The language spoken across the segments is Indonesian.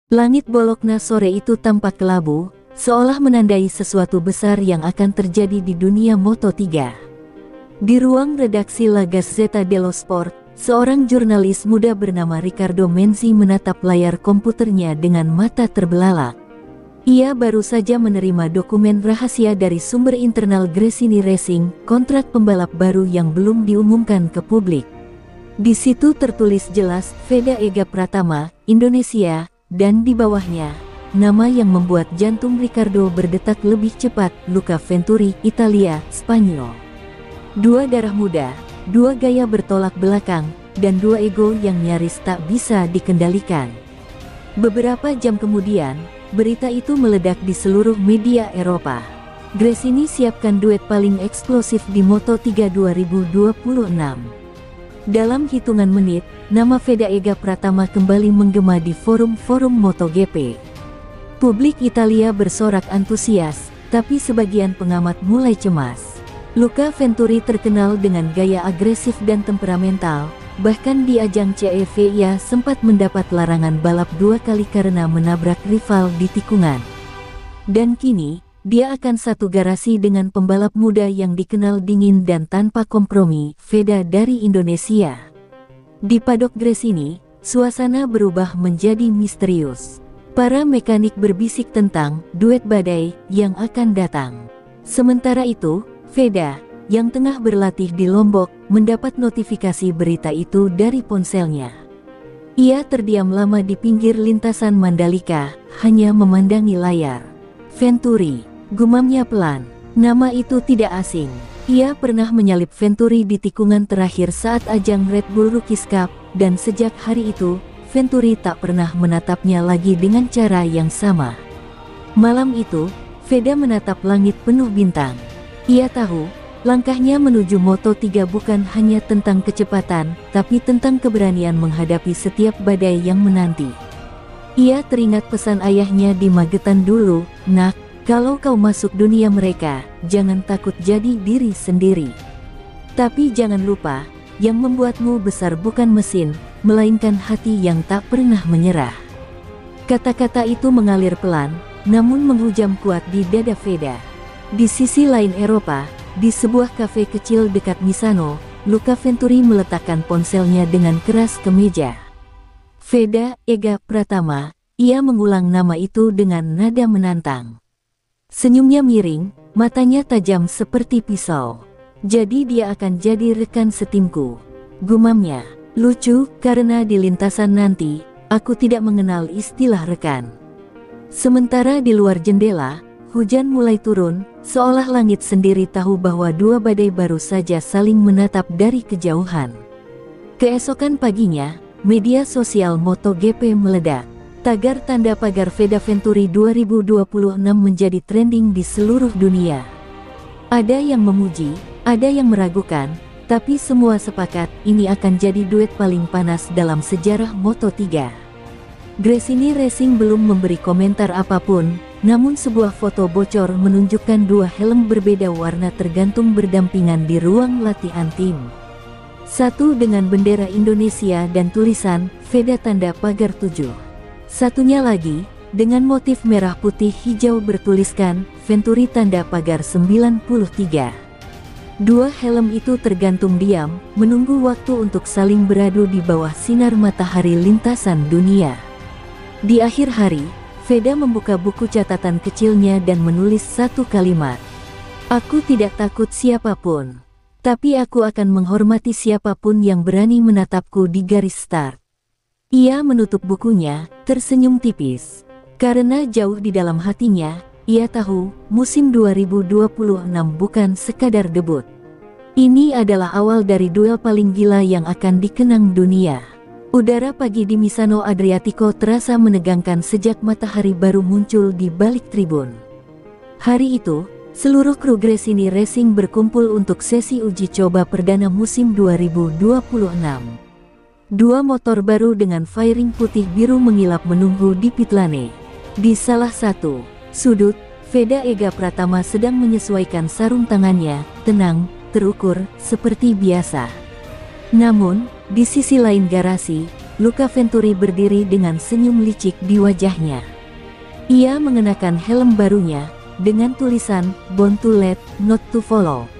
Langit Bologna sore itu tampak kelabu, seolah menandai sesuatu besar yang akan terjadi di dunia Moto3. Di ruang redaksi La Gazzetta dello Sport, seorang jurnalis muda bernama Riccardo Menzi menatap layar komputernya dengan mata terbelalak. Ia baru saja menerima dokumen rahasia dari sumber internal Gresini Racing, kontrak pembalap baru yang belum diumumkan ke publik. Di situ tertulis jelas Veda Ega Pratama, Indonesia, dan di bawahnya, nama yang membuat jantung Riccardo berdetak lebih cepat, Luca Venturi, Italia, Spanyol. Dua darah muda, dua gaya bertolak belakang, dan dua ego yang nyaris tak bisa dikendalikan. Beberapa jam kemudian, berita itu meledak di seluruh media Eropa. Gresini siapkan duet paling eksplosif di Moto3 2026. Dalam hitungan menit, nama Veda Ega Pratama kembali menggema di forum-forum MotoGP. Publik Italia bersorak antusias, tapi sebagian pengamat mulai cemas. Luca Venturi terkenal dengan gaya agresif dan temperamental. Bahkan di ajang CEV ia sempat mendapat larangan balap 2 kali karena menabrak rival di tikungan. Dan kini, dia akan satu garasi dengan pembalap muda yang dikenal dingin dan tanpa kompromi, Veda dari Indonesia. Di padok Gresini, suasana berubah menjadi misterius. Para mekanik berbisik tentang duet badai yang akan datang. Sementara itu, Veda, yang tengah berlatih di Lombok, mendapat notifikasi berita itu dari ponselnya. Ia terdiam lama di pinggir lintasan Mandalika, hanya memandangi layar. Venturi, gumamnya pelan. Nama itu tidak asing. Ia pernah menyalip Venturi di tikungan terakhir saat ajang Red Bull Rookies Cup, dan sejak hari itu, Venturi tak pernah menatapnya lagi dengan cara yang sama. Malam itu, Veda menatap langit penuh bintang. Ia tahu, langkahnya menuju Moto3 bukan hanya tentang kecepatan, tapi tentang keberanian menghadapi setiap badai yang menanti. Ia teringat pesan ayahnya di Magetan dulu, "Nak, kalau kau masuk dunia mereka, jangan takut jadi diri sendiri. Tapi jangan lupa, yang membuatmu besar bukan mesin, melainkan hati yang tak pernah menyerah." Kata-kata itu mengalir pelan, namun menghujam kuat di dada Veda. Di sisi lain Eropa, di sebuah kafe kecil dekat Misano, Luca Venturi meletakkan ponselnya dengan keras ke meja. Veda Ega Pratama, ia mengulang nama itu dengan nada menantang. Senyumnya miring, matanya tajam seperti pisau. "Jadi dia akan jadi rekan setimku," gumamnya. "Lucu, karena di lintasan nanti, aku tidak mengenal istilah rekan." Sementara di luar jendela, hujan mulai turun, seolah langit sendiri tahu bahwa dua badai baru saja saling menatap dari kejauhan. Keesokan paginya, media sosial MotoGP meledak. Tagar tanda pagar Veda Venturi 2026 menjadi trending di seluruh dunia. Ada yang memuji, ada yang meragukan, tapi semua sepakat ini akan jadi duet paling panas dalam sejarah Moto3. Gresini Racing belum memberi komentar apapun, namun sebuah foto bocor menunjukkan dua helm berbeda warna tergantung berdampingan di ruang latihan tim. Satu dengan bendera Indonesia dan tulisan Veda tanda pagar 7. Satunya lagi, dengan motif merah putih hijau bertuliskan Venturi tanda pagar 93. Dua helm itu tergantung diam, menunggu waktu untuk saling beradu di bawah sinar matahari lintasan dunia. Di akhir hari, Veda membuka buku catatan kecilnya dan menulis satu kalimat. "Aku tidak takut siapapun. Tapi aku akan menghormati siapapun yang berani menatapku di garis start." Ia menutup bukunya, tersenyum tipis. Karena jauh di dalam hatinya, ia tahu, musim 2026 bukan sekadar debut. Ini adalah awal dari duel paling gila yang akan dikenang dunia. Udara pagi di Misano Adriatico terasa menegangkan sejak matahari baru muncul di balik tribun. Hari itu, seluruh kru Gresini Racing berkumpul untuk sesi uji coba perdana musim 2026. Dua motor baru dengan fairing putih biru mengilap menunggu di pit lane. Di salah satu sudut, Veda Ega Pratama sedang menyesuaikan sarung tangannya, tenang, terukur, seperti biasa. Namun, di sisi lain garasi, Luca Venturi berdiri dengan senyum licik di wajahnya. Ia mengenakan helm barunya, dengan tulisan, "Born to Lead, Not to Follow".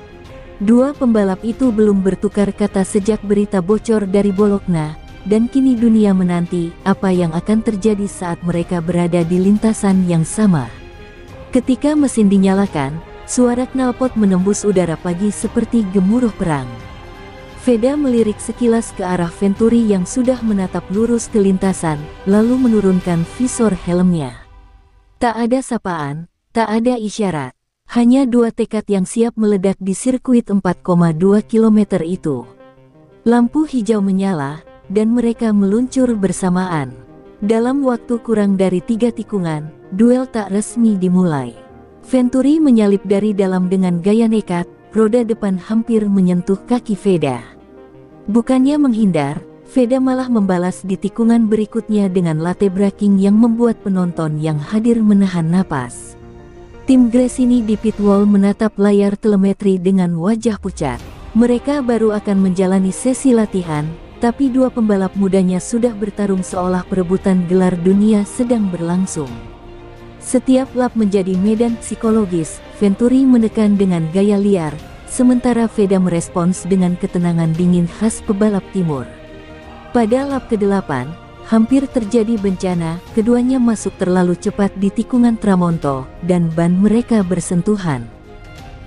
Dua pembalap itu belum bertukar kata sejak berita bocor dari Bologna, dan kini dunia menanti apa yang akan terjadi saat mereka berada di lintasan yang sama. Ketika mesin dinyalakan, suara knalpot menembus udara pagi seperti gemuruh perang. Veda melirik sekilas ke arah Venturi yang sudah menatap lurus ke lintasan, lalu menurunkan visor helmnya. Tak ada sapaan, tak ada isyarat. Hanya dua tekad yang siap meledak di sirkuit 4,2 km itu. Lampu hijau menyala, dan mereka meluncur bersamaan. Dalam waktu kurang dari 3 tikungan, duel tak resmi dimulai. Venturi menyalip dari dalam dengan gaya nekat, roda depan hampir menyentuh kaki Veda. Bukannya menghindar, Veda malah membalas di tikungan berikutnya dengan latte braking yang membuat penonton yang hadir menahan napas. Tim Gresini di pit wall menatap layar telemetri dengan wajah pucat. Mereka baru akan menjalani sesi latihan, tapi dua pembalap mudanya sudah bertarung seolah perebutan gelar dunia sedang berlangsung. Setiap lap menjadi medan psikologis. Venturi menekan dengan gaya liar, sementara Veda merespons dengan ketenangan dingin khas pebalap timur. Pada lap ke-8, hampir terjadi bencana, keduanya masuk terlalu cepat di tikungan Tramonto, dan ban mereka bersentuhan.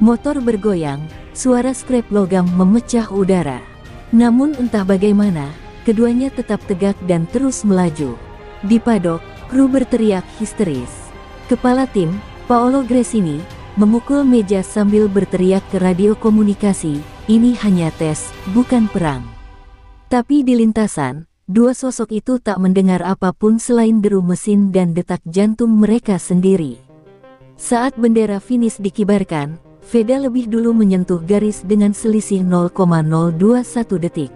Motor bergoyang, suara skrep logam memecah udara. Namun entah bagaimana, keduanya tetap tegak dan terus melaju. Di padok, kru berteriak histeris. Kepala tim, Paolo Gresini, memukul meja sambil berteriak ke radio komunikasi, "Ini hanya tes, bukan perang." Tapi di lintasan, dua sosok itu tak mendengar apapun selain deru mesin dan detak jantung mereka sendiri. Saat bendera finish dikibarkan, Veda lebih dulu menyentuh garis dengan selisih 0,021 detik.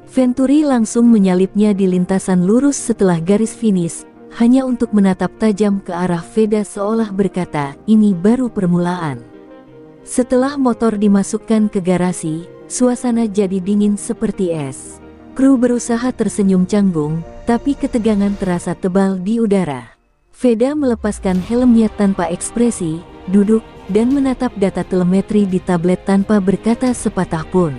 Venturi langsung menyalipnya di lintasan lurus setelah garis finish, hanya untuk menatap tajam ke arah Veda seolah berkata, "Ini baru permulaan." Setelah motor dimasukkan ke garasi, suasana jadi dingin seperti es. Kru berusaha tersenyum canggung, tapi ketegangan terasa tebal di udara. Veda melepaskan helmnya tanpa ekspresi, duduk, dan menatap data telemetri di tablet tanpa berkata sepatah pun.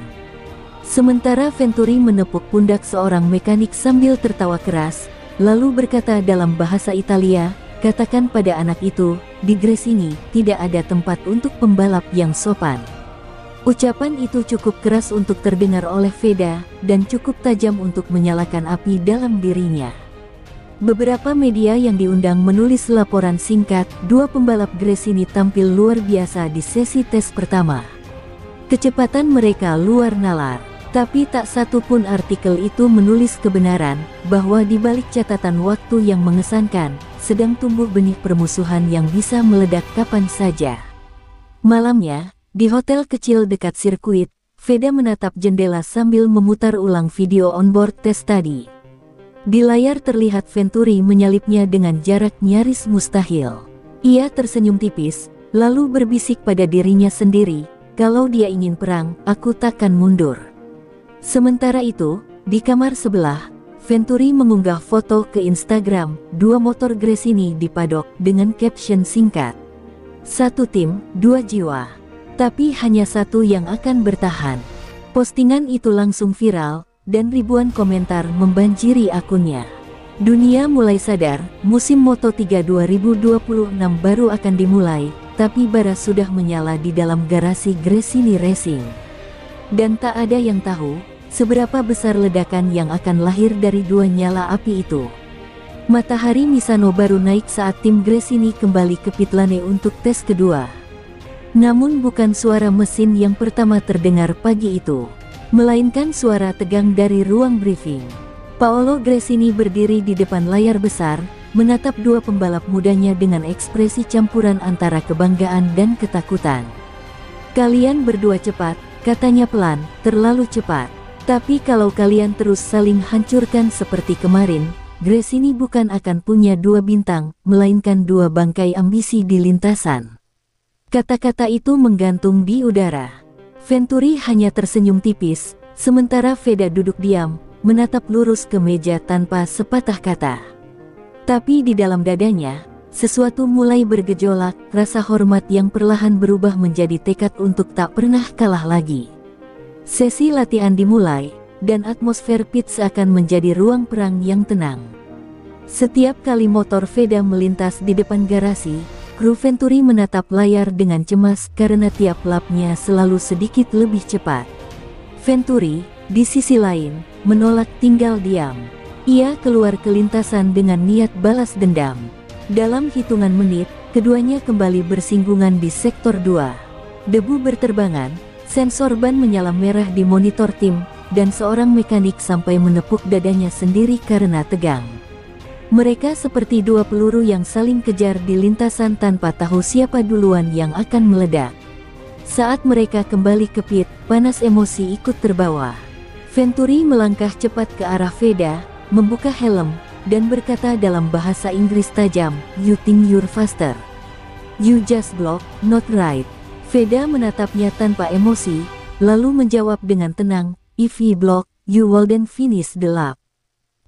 Sementara Venturi menepuk pundak seorang mekanik sambil tertawa keras, lalu berkata dalam bahasa Italia, "Katakan pada anak itu, di Gresini tidak ada tempat untuk pembalap yang sopan." Ucapan itu cukup keras untuk terdengar oleh Veda, dan cukup tajam untuk menyalakan api dalam dirinya. Beberapa media yang diundang menulis laporan singkat, dua pembalap Gresini tampil luar biasa di sesi tes pertama. Kecepatan mereka luar nalar, tapi tak satu pun artikel itu menulis kebenaran, bahwa di balik catatan waktu yang mengesankan, sedang tumbuh benih permusuhan yang bisa meledak kapan saja. Malamnya, di hotel kecil dekat sirkuit, Veda menatap jendela sambil memutar ulang video onboard tes tadi. Di layar terlihat Venturi menyalipnya dengan jarak nyaris mustahil. Ia tersenyum tipis, lalu berbisik pada dirinya sendiri, "Kalau dia ingin perang, aku takkan mundur." Sementara itu, di kamar sebelah, Venturi mengunggah foto ke Instagram, dua motor Gresini di padok dengan caption singkat, "Satu tim, dua jiwa. Tapi hanya satu yang akan bertahan." Postingan itu langsung viral, dan ribuan komentar membanjiri akunnya. Dunia mulai sadar, musim Moto3 2026 baru akan dimulai, tapi bara sudah menyala di dalam garasi Gresini Racing. Dan tak ada yang tahu, seberapa besar ledakan yang akan lahir dari dua nyala api itu. Matahari Misano baru naik saat tim Gresini kembali ke pit lane untuk tes kedua. Namun bukan suara mesin yang pertama terdengar pagi itu, melainkan suara tegang dari ruang briefing. Paolo Gresini berdiri di depan layar besar, menatap dua pembalap mudanya dengan ekspresi campuran antara kebanggaan dan ketakutan. "Kalian berdua cepat," katanya pelan, "terlalu cepat. Tapi kalau kalian terus saling hancurkan seperti kemarin, Gresini bukan akan punya dua bintang, melainkan dua bangkai ambisi di lintasan." Kata-kata itu menggantung di udara. Venturi hanya tersenyum tipis, sementara Veda duduk diam, menatap lurus ke meja tanpa sepatah kata. Tapi di dalam dadanya, sesuatu mulai bergejolak, rasa hormat yang perlahan berubah menjadi tekad untuk tak pernah kalah lagi. Sesi latihan dimulai, dan atmosfer pit seakan menjadi ruang perang yang tenang. Setiap kali motor Veda melintas di depan garasi, kru Venturi menatap layar dengan cemas karena tiap lapnya selalu sedikit lebih cepat. Venturi, di sisi lain, menolak tinggal diam. Ia keluar ke lintasan dengan niat balas dendam. Dalam hitungan menit, keduanya kembali bersinggungan di sektor 2. Debu berterbangan, sensor ban menyala merah di monitor tim, dan seorang mekanik sampai menepuk dadanya sendiri karena tegang. Mereka seperti dua peluru yang saling kejar di lintasan tanpa tahu siapa duluan yang akan meledak. Saat mereka kembali ke pit, panas emosi ikut terbawa. Venturi melangkah cepat ke arah Veda, membuka helm, dan berkata dalam bahasa Inggris tajam, "You think you're faster? You just block, not right." Veda menatapnya tanpa emosi, lalu menjawab dengan tenang, "If you block, you wouldn't finish the lap."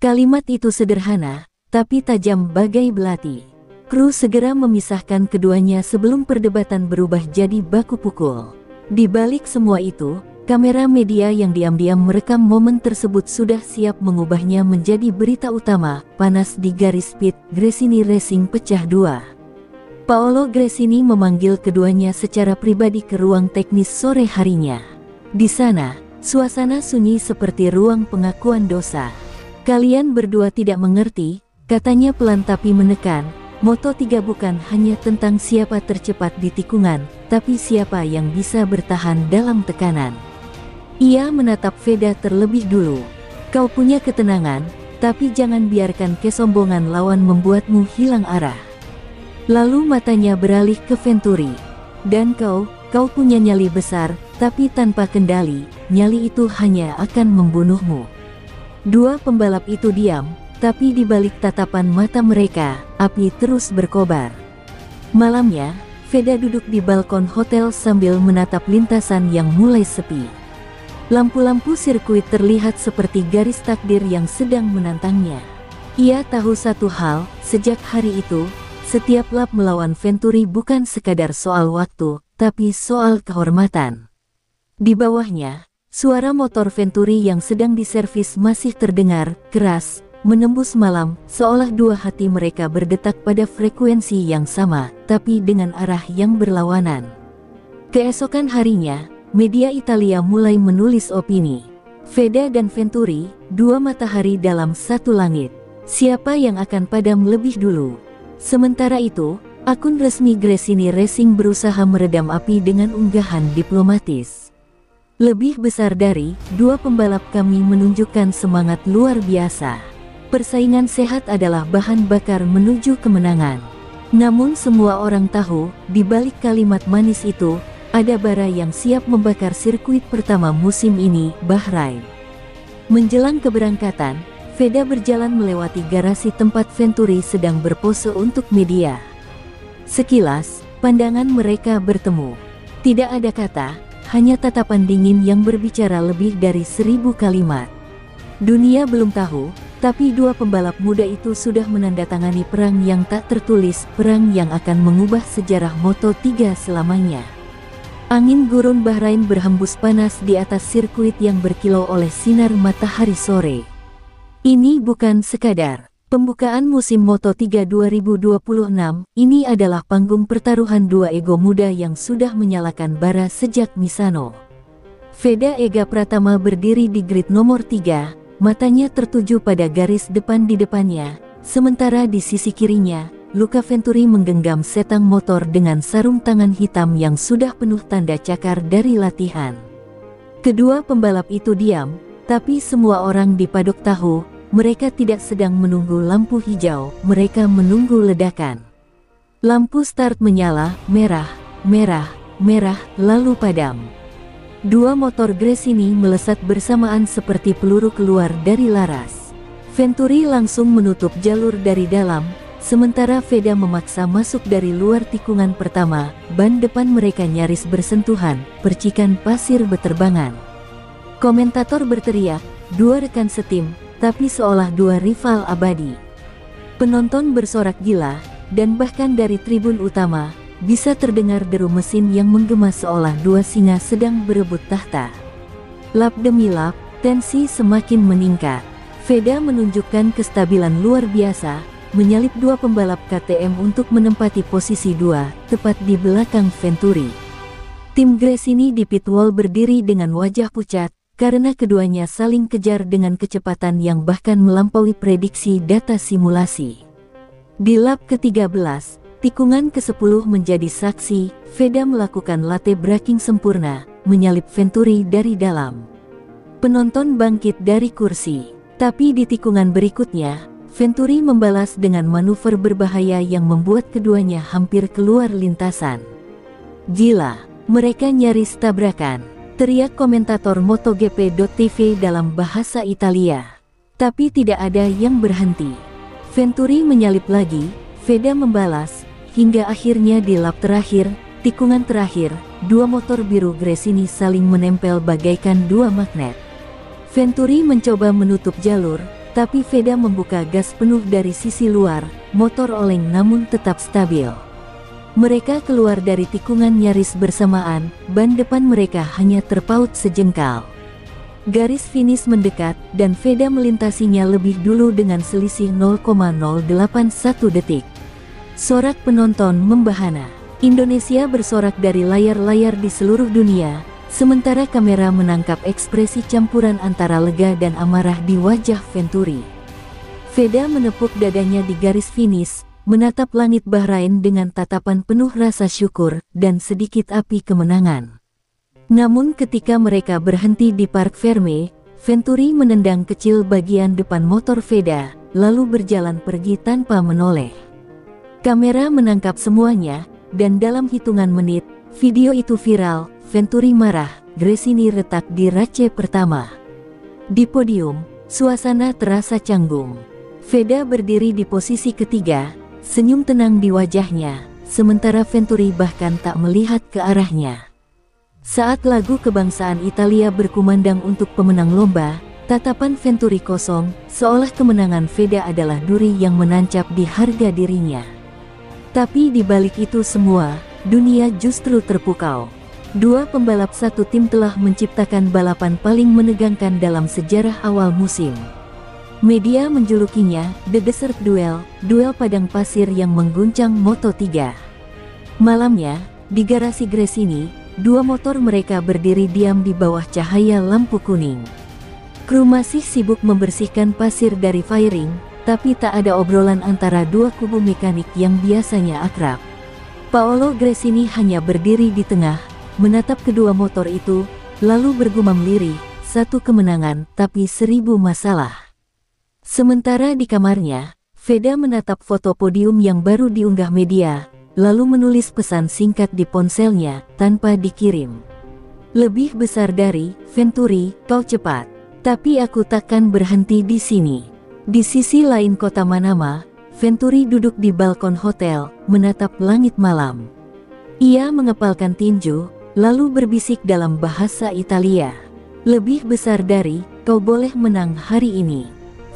Kalimat itu sederhana, tapi tajam bagai belati. Kru segera memisahkan keduanya sebelum perdebatan berubah jadi baku pukul. Di balik semua itu, kamera media yang diam-diam merekam momen tersebut sudah siap mengubahnya menjadi berita utama. Panas di garis pit, Gresini Racing pecah dua. Paolo Gresini memanggil keduanya secara pribadi ke ruang teknis sore harinya. Di sana, suasana sunyi seperti ruang pengakuan dosa. "Kalian berdua tidak mengerti," katanya pelan tapi menekan. Moto3 bukan hanya tentang siapa tercepat di tikungan, tapi siapa yang bisa bertahan dalam tekanan. Ia menatap Veda terlebih dulu. "Kau punya ketenangan, tapi jangan biarkan kesombongan lawan membuatmu hilang arah." Lalu matanya beralih ke Venturi. "Dan kau punya nyali besar, tapi tanpa kendali, nyali itu hanya akan membunuhmu." Dua pembalap itu diam, tapi di balik tatapan mata mereka, api terus berkobar. Malamnya, Veda duduk di balkon hotel sambil menatap lintasan yang mulai sepi. Lampu-lampu sirkuit terlihat seperti garis takdir yang sedang menantangnya. Ia tahu satu hal, sejak hari itu, setiap lap melawan Venturi bukan sekadar soal waktu, tapi soal kehormatan. Di bawahnya, suara motor Venturi yang sedang diservis masih terdengar, keras, menembus malam, seolah dua hati mereka berdetak pada frekuensi yang sama, tapi dengan arah yang berlawanan. Keesokan harinya, media Italia mulai menulis opini. Veda dan Venturi, dua matahari dalam satu langit. Siapa yang akan padam lebih dulu? Sementara itu, akun resmi Gresini Racing berusaha meredam api dengan unggahan diplomatis. "Lebih besar dari, dua pembalap kami menunjukkan semangat luar biasa. Persaingan sehat adalah bahan bakar menuju kemenangan." Namun semua orang tahu, di balik kalimat manis itu, ada bara yang siap membakar sirkuit pertama musim ini, Bahrain. Menjelang keberangkatan, Veda berjalan melewati garasi tempat Venturi sedang berpose untuk media. Sekilas, pandangan mereka bertemu. Tidak ada kata, hanya tatapan dingin yang berbicara lebih dari 1000 kalimat. Dunia belum tahu, tapi dua pembalap muda itu sudah menandatangani perang yang tak tertulis, perang yang akan mengubah sejarah Moto3 selamanya. Angin gurun Bahrain berhembus panas di atas sirkuit yang berkilau oleh sinar matahari sore. Ini bukan sekadar pembukaan musim Moto3 2026, ini adalah panggung pertaruhan dua ego muda yang sudah menyalakan bara sejak Misano. Veda Ega Pratama berdiri di grid nomor 3, matanya tertuju pada garis depan di depannya, sementara di sisi kirinya, Luca Venturi menggenggam setang motor dengan sarung tangan hitam yang sudah penuh tanda cakar dari latihan. Kedua pembalap itu diam, tapi semua orang di padok tahu, mereka tidak sedang menunggu lampu hijau, mereka menunggu ledakan. Lampu start menyala, merah, merah, merah, lalu padam. Dua motor Gresini melesat bersamaan seperti peluru keluar dari laras. Venturi langsung menutup jalur dari dalam, sementara Veda memaksa masuk dari luar tikungan pertama. Ban depan mereka nyaris bersentuhan, percikan pasir beterbangan. Komentator berteriak, dua rekan setim, tapi seolah dua rival abadi. Penonton bersorak gila, dan bahkan dari tribun utama, bisa terdengar deru mesin yang menggema seolah dua singa sedang berebut tahta. Lap demi lap, tensi semakin meningkat. Veda menunjukkan kestabilan luar biasa, menyalip dua pembalap KTM untuk menempati posisi 2, tepat di belakang Venturi. Tim Gresini di pit wall berdiri dengan wajah pucat, karena keduanya saling kejar dengan kecepatan yang bahkan melampaui prediksi data simulasi. Di lap ke-13, tikungan ke-10 menjadi saksi, Veda melakukan latte braking sempurna, menyalip Venturi dari dalam. Penonton bangkit dari kursi, tapi di tikungan berikutnya, Venturi membalas dengan manuver berbahaya yang membuat keduanya hampir keluar lintasan. Gila, mereka nyaris tabrakan, teriak komentator MotoGP.tv dalam bahasa Italia. Tapi tidak ada yang berhenti. Venturi menyalip lagi, Veda membalas, hingga akhirnya di lap terakhir, tikungan terakhir, dua motor biru Gresini saling menempel bagaikan dua magnet. Venturi mencoba menutup jalur, tapi Veda membuka gas penuh dari sisi luar, motor oleng namun tetap stabil. Mereka keluar dari tikungan nyaris bersamaan, ban depan mereka hanya terpaut sejengkal. Garis finish mendekat, dan Veda melintasinya lebih dulu dengan selisih 0,081 detik. Sorak penonton membahana. Indonesia bersorak dari layar-layar di seluruh dunia, sementara kamera menangkap ekspresi campuran antara lega dan amarah di wajah Venturi. Veda menepuk dadanya di garis finish, menatap langit Bahrain dengan tatapan penuh rasa syukur dan sedikit api kemenangan. Namun ketika mereka berhenti di Parc Ferme, Venturi menendang kecil bagian depan motor Veda, lalu berjalan pergi tanpa menoleh. Kamera menangkap semuanya, dan dalam hitungan menit, video itu viral. Venturi marah, Gresini retak di race pertama. Di podium, suasana terasa canggung. Veda berdiri di posisi ketiga, senyum tenang di wajahnya, sementara Venturi bahkan tak melihat ke arahnya. Saat lagu kebangsaan Italia berkumandang untuk pemenang lomba, tatapan Venturi kosong, seolah kemenangan Veda adalah duri yang menancap di harga dirinya. Tapi di balik itu semua, dunia justru terpukau. Dua pembalap satu tim telah menciptakan balapan paling menegangkan dalam sejarah awal musim. Media menjulukinya The Desert Duel, duel padang pasir yang mengguncang Moto3. Malamnya, di garasi Gresini, dua motor mereka berdiri diam di bawah cahaya lampu kuning. Kru masih sibuk membersihkan pasir dari fairing, tapi tak ada obrolan antara dua kubu mekanik yang biasanya akrab. Paolo Gresini hanya berdiri di tengah, menatap kedua motor itu, lalu bergumam lirih, satu kemenangan tapi 1000 masalah. Sementara di kamarnya, Veda menatap foto podium yang baru diunggah media, lalu menulis pesan singkat di ponselnya, tanpa dikirim. Lebih besar dari, Venturi, kau cepat. Tapi aku takkan berhenti di sini. Di sisi lain kota Manama, Venturi duduk di balkon hotel, menatap langit malam. Ia mengepalkan tinju, lalu berbisik dalam bahasa Italia. Lebih besar dari, kau boleh menang hari ini,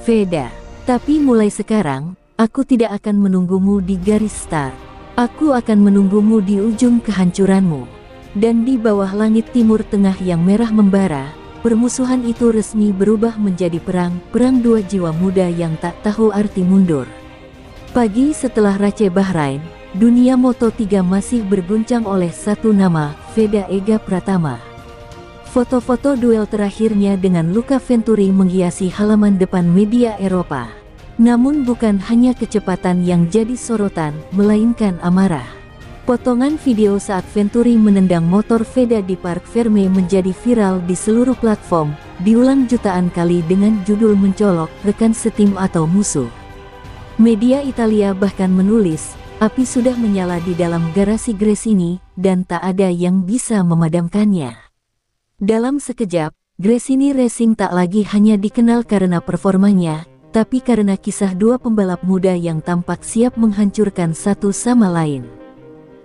Veda. Tapi mulai sekarang, aku tidak akan menunggumu di garis start. Aku akan menunggumu di ujung kehancuranmu. Dan di bawah langit timur tengah yang merah membara, permusuhan itu resmi berubah menjadi perang dua jiwa muda yang tak tahu arti mundur. Pagi setelah race Bahrain, dunia Moto3 masih berguncang oleh satu nama, Veda Ega Pratama. Foto-foto duel terakhirnya dengan Luca Venturi menghiasi halaman depan media Eropa. Namun bukan hanya kecepatan yang jadi sorotan, melainkan amarah. Potongan video saat Venturi menendang motor Veda di Parc Ferme menjadi viral di seluruh platform, diulang jutaan kali dengan judul mencolok, rekan setim atau musuh. Media Italia bahkan menulis, api sudah menyala di dalam garasi Gresini, dan tak ada yang bisa memadamkannya. Dalam sekejap, Gresini Racing tak lagi hanya dikenal karena performanya, tapi karena kisah dua pembalap muda yang tampak siap menghancurkan satu sama lain.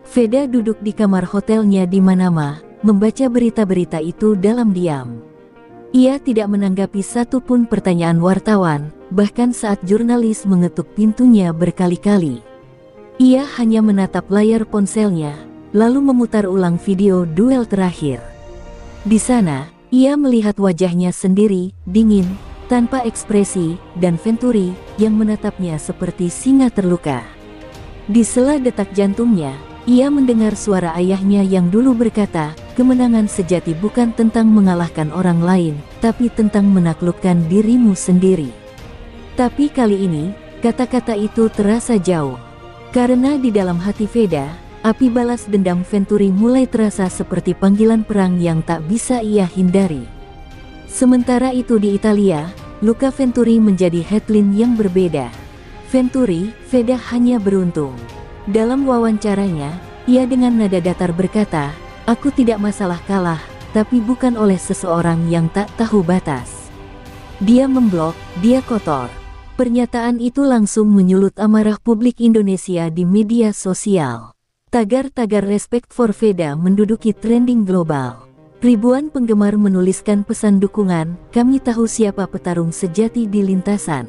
Veda duduk di kamar hotelnya di Manama, membaca berita-berita itu dalam diam. Ia tidak menanggapi satupun pertanyaan wartawan, bahkan saat jurnalis mengetuk pintunya berkali-kali. Ia hanya menatap layar ponselnya, lalu memutar ulang video duel terakhir. Di sana, ia melihat wajahnya sendiri, dingin, tanpa ekspresi, dan Venturi yang menatapnya seperti singa terluka. Di sela detak jantungnya, ia mendengar suara ayahnya yang dulu berkata, kemenangan sejati bukan tentang mengalahkan orang lain, tapi tentang menaklukkan dirimu sendiri. Tapi kali ini, kata-kata itu terasa jauh. Karena di dalam hati Veda, api balas dendam Venturi mulai terasa seperti panggilan perang yang tak bisa ia hindari. Sementara itu di Italia, Luca Venturi menjadi headline yang berbeda. Venturi, Veda hanya beruntung. Dalam wawancaranya, ia dengan nada datar berkata, aku tidak masalah kalah, tapi bukan oleh seseorang yang tak tahu batas. Dia memblok, dia kotor. Pernyataan itu langsung menyulut amarah publik Indonesia di media sosial. Tagar-tagar Respect for Veda menduduki trending global. Ribuan penggemar menuliskan pesan dukungan, kami tahu siapa petarung sejati di lintasan.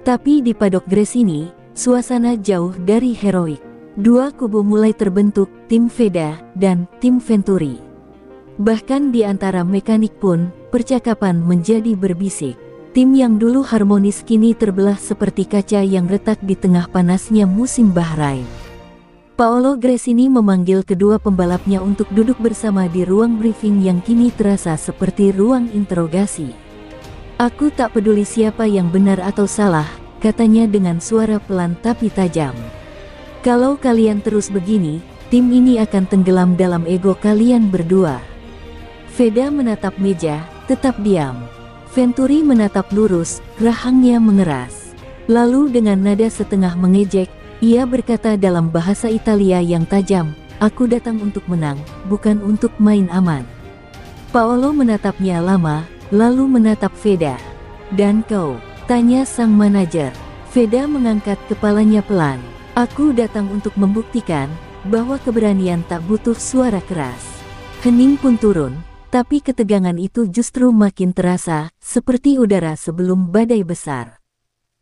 Tapi di Paddock Gresini, suasana jauh dari heroik. Dua kubu mulai terbentuk, tim Veda dan tim Venturi. Bahkan di antara mekanik pun, percakapan menjadi berbisik. Tim yang dulu harmonis kini terbelah seperti kaca yang retak di tengah panasnya musim Bahrain. Paolo Gresini memanggil kedua pembalapnya untuk duduk bersama di ruang briefing yang kini terasa seperti ruang interogasi. Aku tak peduli siapa yang benar atau salah, katanya dengan suara pelan tapi tajam. Kalau kalian terus begini, tim ini akan tenggelam dalam ego kalian berdua. Veda menatap meja, tetap diam. Venturi menatap lurus, rahangnya mengeras. Lalu dengan nada setengah mengejek, ia berkata dalam bahasa Italia yang tajam, aku datang untuk menang, bukan untuk main aman. Paolo menatapnya lama, lalu menatap Veda. Dan kau? Tanya sang manajer. Veda mengangkat kepalanya pelan. Aku datang untuk membuktikan bahwa keberanian tak butuh suara keras. Hening pun turun, tapi ketegangan itu justru makin terasa, seperti udara sebelum badai besar.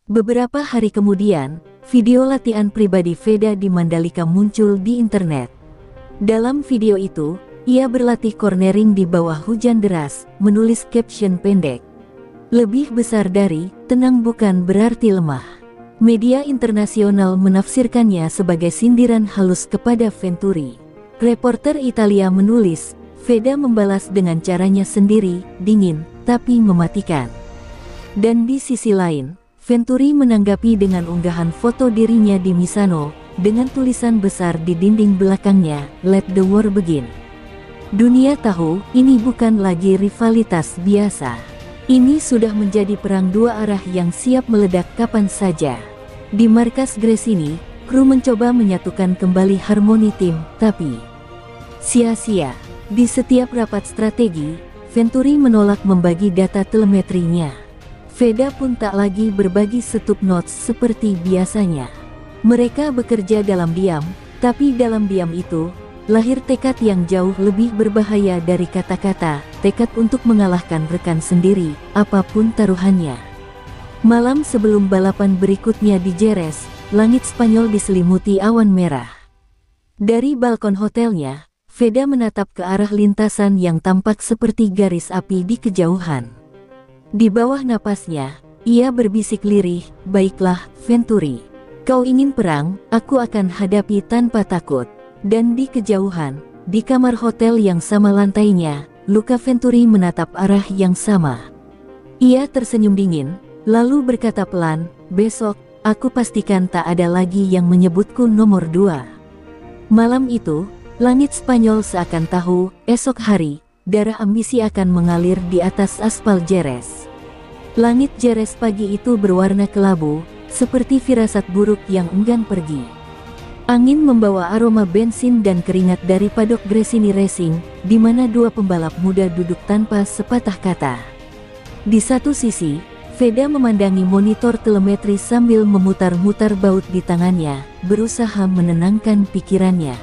Beberapa hari kemudian, video latihan pribadi Veda di Mandalika muncul di internet. Dalam video itu, ia berlatih cornering di bawah hujan deras, menulis caption pendek. Lebih besar dari, tenang bukan berarti lemah. Media internasional menafsirkannya sebagai sindiran halus kepada Venturi. Reporter Italia menulis, Veda membalas dengan caranya sendiri, dingin, tapi mematikan. Dan di sisi lain, Venturi menanggapi dengan unggahan foto dirinya di Misano, dengan tulisan besar di dinding belakangnya, Let the war begin. Dunia tahu, ini bukan lagi rivalitas biasa. Ini sudah menjadi perang dua arah yang siap meledak kapan saja. Di markas Gresini, kru mencoba menyatukan kembali harmoni tim, tapi sia-sia. Di setiap rapat strategi, Venturi menolak membagi data telemetrinya. Veda pun tak lagi berbagi stup notes seperti biasanya. Mereka bekerja dalam diam, tapi dalam diam itu, lahir tekad yang jauh lebih berbahaya dari kata-kata, tekad untuk mengalahkan rekan sendiri, apapun taruhannya. Malam sebelum balapan berikutnya di Jerez, langit Spanyol diselimuti awan merah. Dari balkon hotelnya, Veda menatap ke arah lintasan yang tampak seperti garis api di kejauhan. Di bawah napasnya, ia berbisik lirih, baiklah, Venturi. Kau ingin perang, aku akan hadapi tanpa takut. Dan di kejauhan, di kamar hotel yang sama lantainya, Luca Venturi menatap arah yang sama. Ia tersenyum dingin, lalu berkata pelan, besok, aku pastikan tak ada lagi yang menyebutku nomor 2. Malam itu, langit Spanyol seakan tahu, esok hari, darah ambisi akan mengalir di atas aspal Jerez. Langit Jerez pagi itu berwarna kelabu, seperti firasat buruk yang enggan pergi. Angin membawa aroma bensin dan keringat dari Paddock Gresini Racing, di mana dua pembalap muda duduk tanpa sepatah kata. Di satu sisi, Veda memandangi monitor telemetri sambil memutar-mutar baut di tangannya, berusaha menenangkan pikirannya.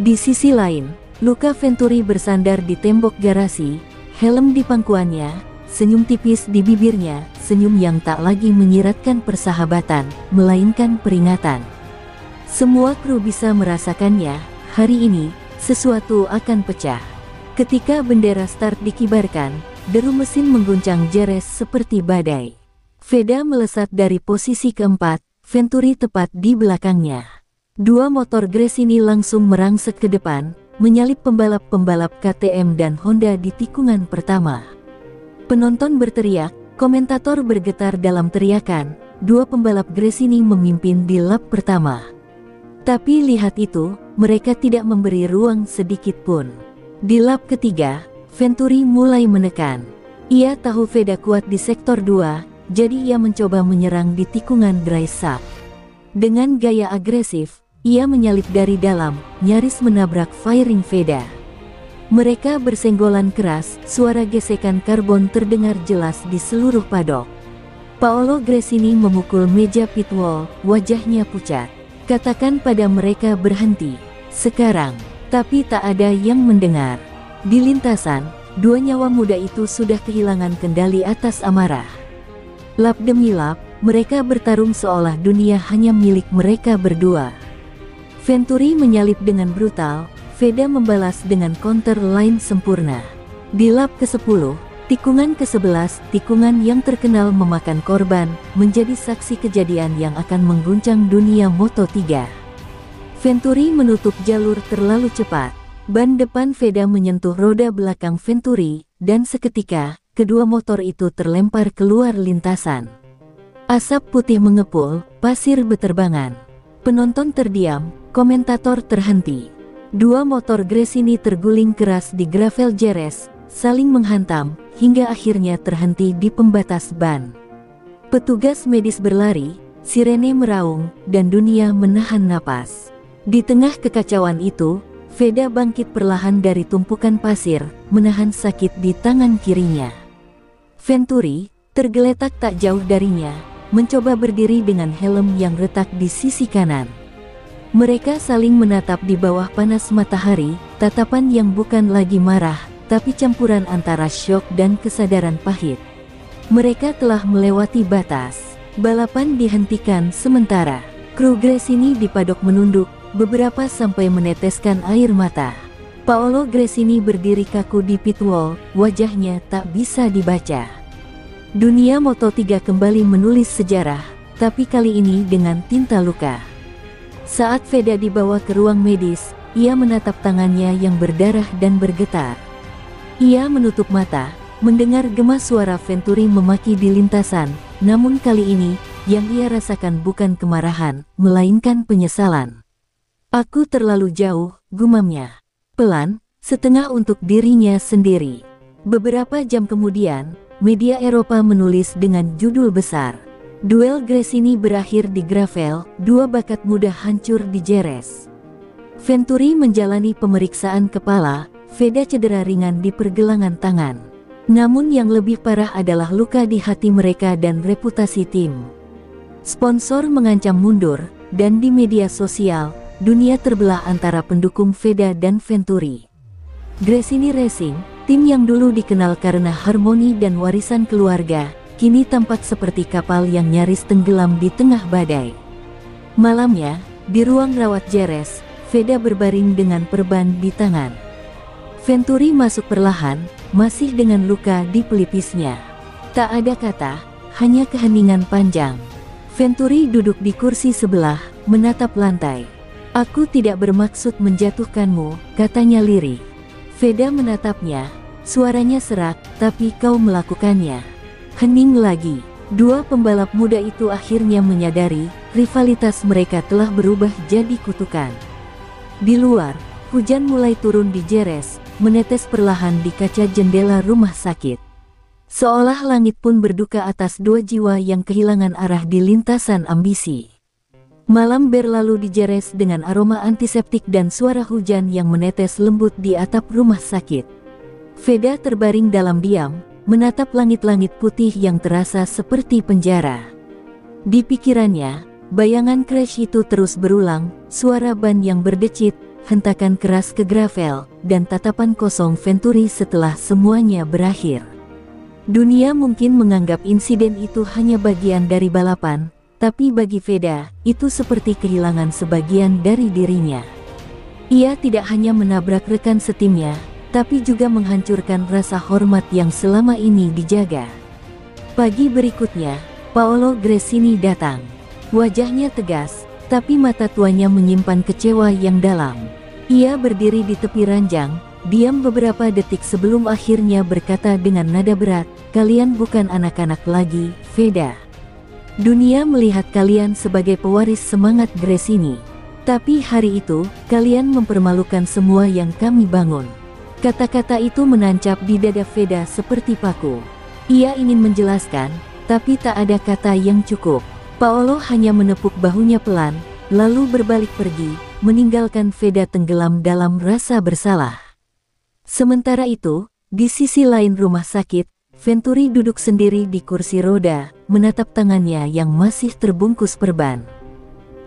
Di sisi lain, Luca Venturi bersandar di tembok garasi, helm di pangkuannya, senyum tipis di bibirnya, senyum yang tak lagi menyiratkan persahabatan, melainkan peringatan. Semua kru bisa merasakannya, hari ini, sesuatu akan pecah. Ketika bendera start dikibarkan, deru mesin mengguncang Jerez seperti badai. Veda melesat dari posisi keempat, Venturi tepat di belakangnya. Dua motor Gresini langsung merangsek ke depan, menyalip pembalap-pembalap KTM dan Honda di tikungan pertama. Penonton berteriak, komentator bergetar dalam teriakan, dua pembalap Gresini memimpin di lap pertama. Tapi lihat itu, mereka tidak memberi ruang sedikit pun. Di lap ketiga, Venturi mulai menekan. Ia tahu Veda kuat di sektor 2, jadi ia mencoba menyerang di tikungan dry shaft. Dengan gaya agresif, ia menyalip dari dalam, nyaris menabrak firing Veda. Mereka bersenggolan keras, suara gesekan karbon terdengar jelas di seluruh paddock. Paolo Gresini memukul meja pit wall, wajahnya pucat. Katakan pada mereka berhenti, sekarang. Tapi tak ada yang mendengar. Di lintasan, dua nyawa muda itu sudah kehilangan kendali atas amarah. Lap demi lap, mereka bertarung seolah dunia hanya milik mereka berdua. Venturi menyalip dengan brutal, Veda membalas dengan counter line sempurna. Di lap ke-10, tikungan ke-11, tikungan yang terkenal memakan korban, menjadi saksi kejadian yang akan mengguncang dunia Moto3. Venturi menutup jalur terlalu cepat. Ban depan Veda menyentuh roda belakang Venturi, dan seketika, kedua motor itu terlempar keluar lintasan. Asap putih mengepul, pasir beterbangan. Penonton terdiam, komentator terhenti. Dua motor Gresini terguling keras di gravel Jerez, saling menghantam, hingga akhirnya terhenti di pembatas ban. Petugas medis berlari, sirene meraung, dan dunia menahan napas. Di tengah kekacauan itu, Veda bangkit perlahan dari tumpukan pasir, menahan sakit di tangan kirinya. Venturi, tergeletak tak jauh darinya, mencoba berdiri dengan helm yang retak di sisi kanan. Mereka saling menatap di bawah panas matahari, tatapan yang bukan lagi marah, tapi campuran antara syok dan kesadaran pahit. Mereka telah melewati batas. Balapan dihentikan sementara. Kru Gresini di paddock menunduk, beberapa sampai meneteskan air mata. Paolo Gresini berdiri kaku di pit wall, wajahnya tak bisa dibaca. Dunia Moto3 kembali menulis sejarah, tapi kali ini dengan tinta luka. Saat Veda dibawa ke ruang medis, ia menatap tangannya yang berdarah dan bergetar. Ia menutup mata, mendengar gema suara Venturi memaki di lintasan, namun kali ini, yang ia rasakan bukan kemarahan, melainkan penyesalan. Aku terlalu jauh, gumamnya. Pelan, setengah untuk dirinya sendiri. Beberapa jam kemudian, media Eropa menulis dengan judul besar, duel Gresini berakhir di gravel, dua bakat muda hancur di Jerez. Venturi menjalani pemeriksaan kepala, Veda cedera ringan di pergelangan tangan. Namun yang lebih parah adalah luka di hati mereka dan reputasi tim. Sponsor mengancam mundur, dan di media sosial, dunia terbelah antara pendukung Veda dan Venturi. Gresini Racing, tim yang dulu dikenal karena harmoni dan warisan keluarga, kini tampak seperti kapal yang nyaris tenggelam di tengah badai. Malamnya, di ruang rawat Jerez, Veda berbaring dengan perban di tangan. Venturi masuk perlahan, masih dengan luka di pelipisnya. Tak ada kata, hanya keheningan panjang. Venturi duduk di kursi sebelah, menatap lantai. Aku tidak bermaksud menjatuhkanmu, katanya lirih. Veda menatapnya, suaranya serak, tapi kau melakukannya. Hening lagi. Dua pembalap muda itu akhirnya menyadari, rivalitas mereka telah berubah jadi kutukan. Di luar, hujan mulai turun di Jerez, menetes perlahan di kaca jendela rumah sakit. Seolah langit pun berduka atas dua jiwa yang kehilangan arah di lintasan ambisi. Malam berlalu di Jerez dengan aroma antiseptik dan suara hujan yang menetes lembut di atap rumah sakit. Veda terbaring dalam diam, menatap langit-langit putih yang terasa seperti penjara. Di pikirannya, bayangan crash itu terus berulang, suara ban yang berdecit, hentakan keras ke gravel, dan tatapan kosong Venturi setelah semuanya berakhir. Dunia mungkin menganggap insiden itu hanya bagian dari balapan, tapi bagi Veda, itu seperti kehilangan sebagian dari dirinya. Ia tidak hanya menabrak rekan setimnya, tapi juga menghancurkan rasa hormat yang selama ini dijaga. Pagi berikutnya, Paolo Gresini datang. Wajahnya tegas, tapi mata tuanya menyimpan kecewa yang dalam. Ia berdiri di tepi ranjang, diam beberapa detik sebelum akhirnya berkata dengan nada berat, "Kalian bukan anak-anak lagi, Veda. Dunia melihat kalian sebagai pewaris semangat Gresini. Tapi hari itu, kalian mempermalukan semua yang kami bangun." Kata-kata itu menancap di dada Veda seperti paku. Ia ingin menjelaskan, tapi tak ada kata yang cukup. Paolo hanya menepuk bahunya pelan, lalu berbalik pergi, meninggalkan Veda tenggelam dalam rasa bersalah. Sementara itu, di sisi lain rumah sakit, Venturi duduk sendiri di kursi roda, menatap tangannya yang masih terbungkus perban.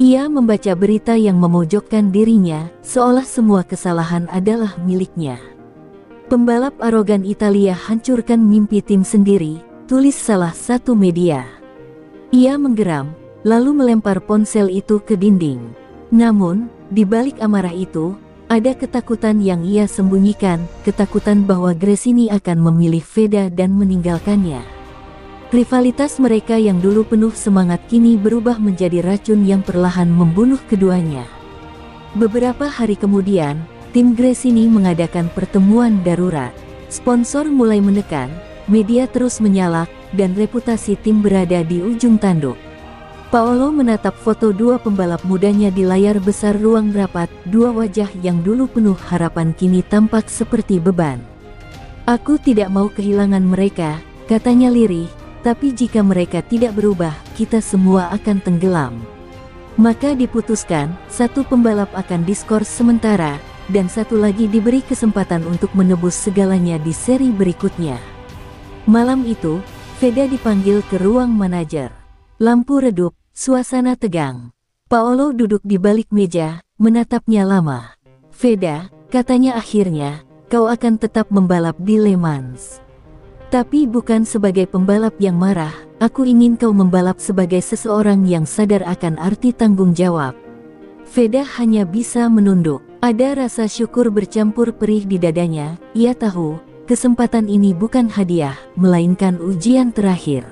Ia membaca berita yang memojokkan dirinya, seolah semua kesalahan adalah miliknya. "Pembalap arogan Italia hancurkan mimpi tim sendiri," tulis salah satu media. Ia menggeram, lalu melempar ponsel itu ke dinding. Namun, di balik amarah itu, ada ketakutan yang ia sembunyikan, ketakutan bahwa Gresini akan memilih Veda dan meninggalkannya. Rivalitas mereka yang dulu penuh semangat kini berubah menjadi racun yang perlahan membunuh keduanya. Beberapa hari kemudian, tim Gresini mengadakan pertemuan darurat. Sponsor mulai menekan, media terus menyalak, dan reputasi tim berada di ujung tanduk. Paolo menatap foto dua pembalap mudanya di layar besar ruang rapat, dua wajah yang dulu penuh harapan kini tampak seperti beban. "Aku tidak mau kehilangan mereka," katanya lirih, "tapi jika mereka tidak berubah, kita semua akan tenggelam." Maka diputuskan, satu pembalap akan diskors sementara, dan satu lagi diberi kesempatan untuk menebus segalanya di seri berikutnya. Malam itu, Veda dipanggil ke ruang manajer. Lampu redup, suasana tegang. Paolo duduk di balik meja, menatapnya lama. "Veda," katanya akhirnya, "kau akan tetap membalap di Le Mans. Tapi bukan sebagai pembalap yang marah, aku ingin kau membalap sebagai seseorang yang sadar akan arti tanggung jawab." Veda hanya bisa menunduk. Ada rasa syukur bercampur perih di dadanya. Ia tahu, kesempatan ini bukan hadiah, melainkan ujian terakhir.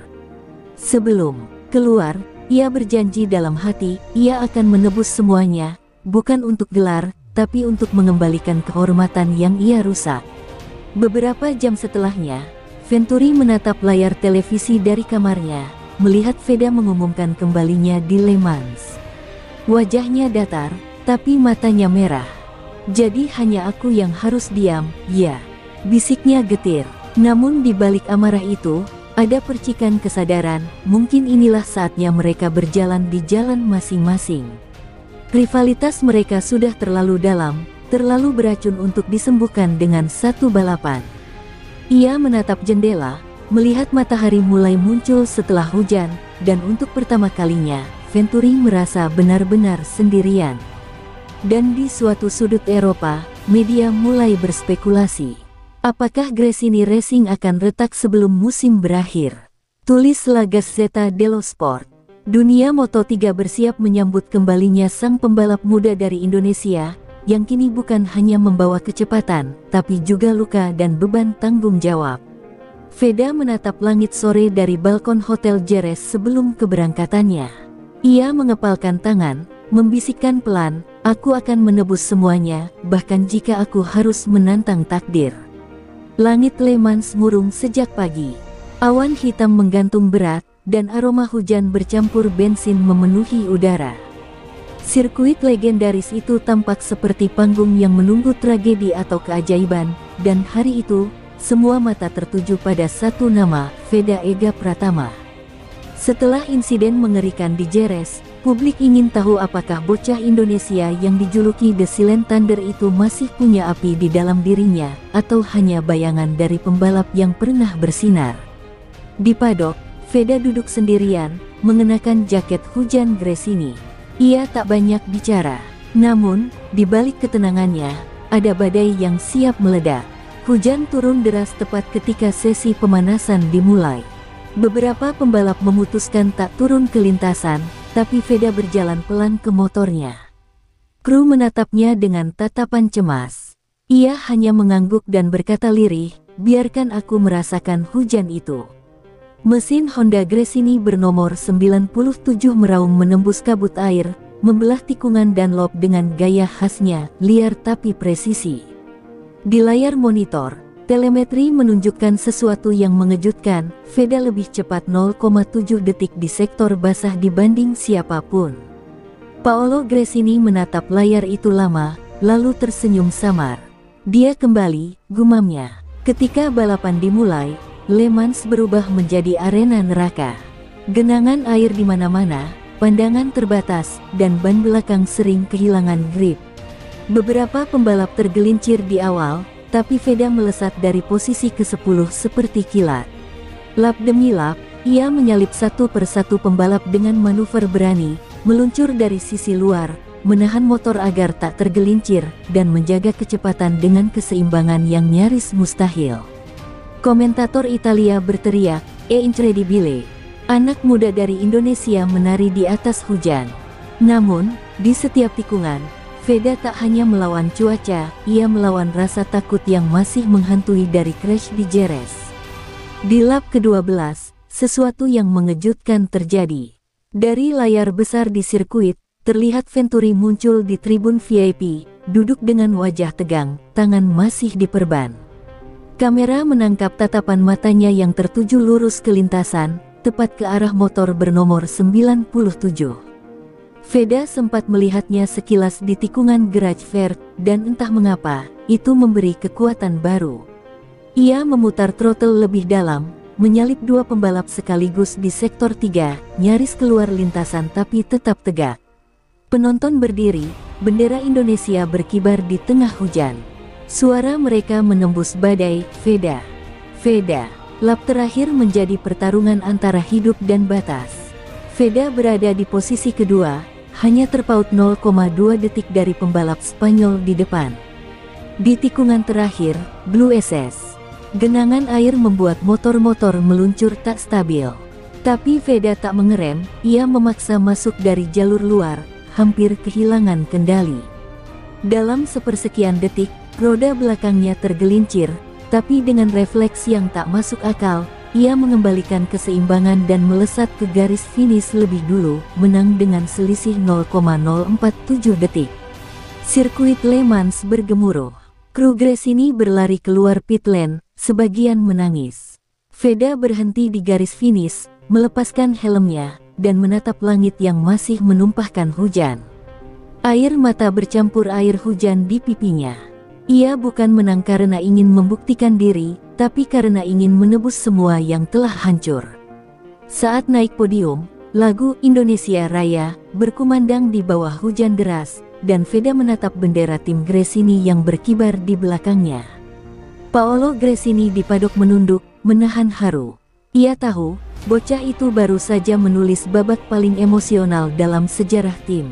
Sebelum keluar, ia berjanji dalam hati, ia akan menebus semuanya, bukan untuk gelar, tapi untuk mengembalikan kehormatan yang ia rusak. Beberapa jam setelahnya, Venturi menatap layar televisi dari kamarnya, melihat Veda mengumumkan kembalinya di Le Mans. Wajahnya datar, tapi matanya merah. "Jadi hanya aku yang harus diam, ya?" bisiknya getir. Namun di balik amarah itu, ada percikan kesadaran, mungkin inilah saatnya mereka berjalan di jalan masing-masing. Rivalitas mereka sudah terlalu dalam, terlalu beracun untuk disembuhkan dengan satu balapan. Ia menatap jendela, melihat matahari mulai muncul setelah hujan, dan untuk pertama kalinya, Venturi merasa benar-benar sendirian. Dan di suatu sudut Eropa, media mulai berspekulasi. Apakah Gresini Racing akan retak sebelum musim berakhir? Tulis La Gazzetta dello Sport. Dunia Moto3 bersiap menyambut kembalinya sang pembalap muda dari Indonesia, yang kini bukan hanya membawa kecepatan, tapi juga luka dan beban tanggung jawab. Veda menatap langit sore dari balkon Hotel Jerez sebelum keberangkatannya. Ia mengepalkan tangan, membisikkan pelan, "Aku akan menebus semuanya, bahkan jika aku harus menantang takdir." Langit Le Mans murung sejak pagi. Awan hitam menggantung berat, dan aroma hujan bercampur bensin memenuhi udara. Sirkuit legendaris itu tampak seperti panggung yang menunggu tragedi atau keajaiban, dan hari itu, semua mata tertuju pada satu nama, Veda Ega Pratama. Setelah insiden mengerikan di Jerez, publik ingin tahu apakah bocah Indonesia yang dijuluki The Silent Thunder itu masih punya api di dalam dirinya, atau hanya bayangan dari pembalap yang pernah bersinar. Di padok, Veda duduk sendirian, mengenakan jaket hujan Gresini. Ia tak banyak bicara. Namun, di balik ketenangannya, ada badai yang siap meledak. Hujan turun deras tepat ketika sesi pemanasan dimulai. Beberapa pembalap memutuskan tak turun ke lintasan, tapi Veda berjalan pelan ke motornya. Kru menatapnya dengan tatapan cemas. Ia hanya mengangguk dan berkata lirih, "Biarkan aku merasakan hujan itu." Mesin Honda Gresini bernomor 97 meraung menembus kabut air, membelah tikungan Dunlop dengan gaya khasnya, liar tapi presisi. Di layar monitor, telemetri menunjukkan sesuatu yang mengejutkan. Veda lebih cepat 0,7 detik di sektor basah dibanding siapapun. Paolo Gresini menatap layar itu lama, lalu tersenyum samar. Dia kembali, gumamnya. Ketika balapan dimulai, Le Mans berubah menjadi arena neraka. Genangan air di mana-mana, pandangan terbatas, dan ban belakang sering kehilangan grip. Beberapa pembalap tergelincir di awal, tapi Veda melesat dari posisi ke-10 seperti kilat. Lap demi lap, ia menyalip satu persatu pembalap dengan manuver berani, meluncur dari sisi luar, menahan motor agar tak tergelincir, dan menjaga kecepatan dengan keseimbangan yang nyaris mustahil. Komentator Italia berteriak, "È incredibile! Anak muda dari Indonesia menari di atas hujan." Namun, di setiap tikungan, Veda tak hanya melawan cuaca, ia melawan rasa takut yang masih menghantui dari crash di Jerez. Di lap ke-12, sesuatu yang mengejutkan terjadi. Dari layar besar di sirkuit, terlihat Venturi muncul di tribun VIP, duduk dengan wajah tegang, tangan masih diperban. Kamera menangkap tatapan matanya yang tertuju lurus ke lintasan, tepat ke arah motor bernomor 97. Veda sempat melihatnya sekilas di tikungan Garage Fair, dan entah mengapa, itu memberi kekuatan baru. Ia memutar throttle lebih dalam, menyalip dua pembalap sekaligus di sektor 3, nyaris keluar lintasan tapi tetap tegak. Penonton berdiri, bendera Indonesia berkibar di tengah hujan. Suara mereka menembus badai. Veda. Lap terakhir menjadi pertarungan antara hidup dan batas. Veda berada di posisi kedua, hanya terpaut 0,2 detik dari pembalap Spanyol di depan. Di tikungan terakhir, Blue SS, genangan air membuat motor-motor meluncur tak stabil. Tapi Veda tak mengerem, ia memaksa masuk dari jalur luar, hampir kehilangan kendali. Dalam sepersekian detik, roda belakangnya tergelincir, tapi dengan refleks yang tak masuk akal, ia mengembalikan keseimbangan dan melesat ke garis finish lebih dulu, menang dengan selisih 0,047 detik. Sirkuit Le Mans bergemuruh. Kru Gresini berlari keluar pit lane, sebagian menangis. Veda berhenti di garis finish, melepaskan helmnya, dan menatap langit yang masih menumpahkan hujan. Air mata bercampur air hujan di pipinya. Ia bukan menang karena ingin membuktikan diri, tapi karena ingin menebus semua yang telah hancur. Saat naik podium, lagu Indonesia Raya berkumandang di bawah hujan deras, dan Veda menatap bendera tim Gresini yang berkibar di belakangnya. Paolo Gresini di padok menunduk, menahan haru. Ia tahu, bocah itu baru saja menulis babak paling emosional dalam sejarah tim.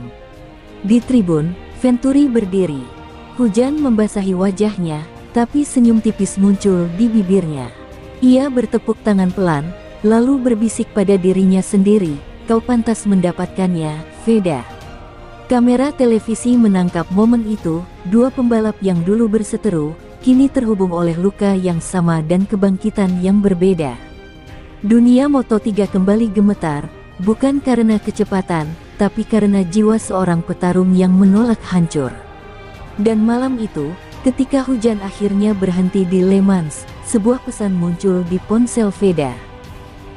Di tribun, Venturi berdiri. Hujan membasahi wajahnya, tapi senyum tipis muncul di bibirnya. Ia bertepuk tangan pelan, lalu berbisik pada dirinya sendiri, "Kau pantas mendapatkannya, Veda." Kamera televisi menangkap momen itu, dua pembalap yang dulu berseteru, kini terhubung oleh luka yang sama dan kebangkitan yang berbeda. Dunia Moto3 kembali gemetar, bukan karena kecepatan, tapi karena jiwa seorang petarung yang menolak hancur. Dan malam itu, ketika hujan akhirnya berhenti di Le Mans, sebuah pesan muncul di ponsel Veda.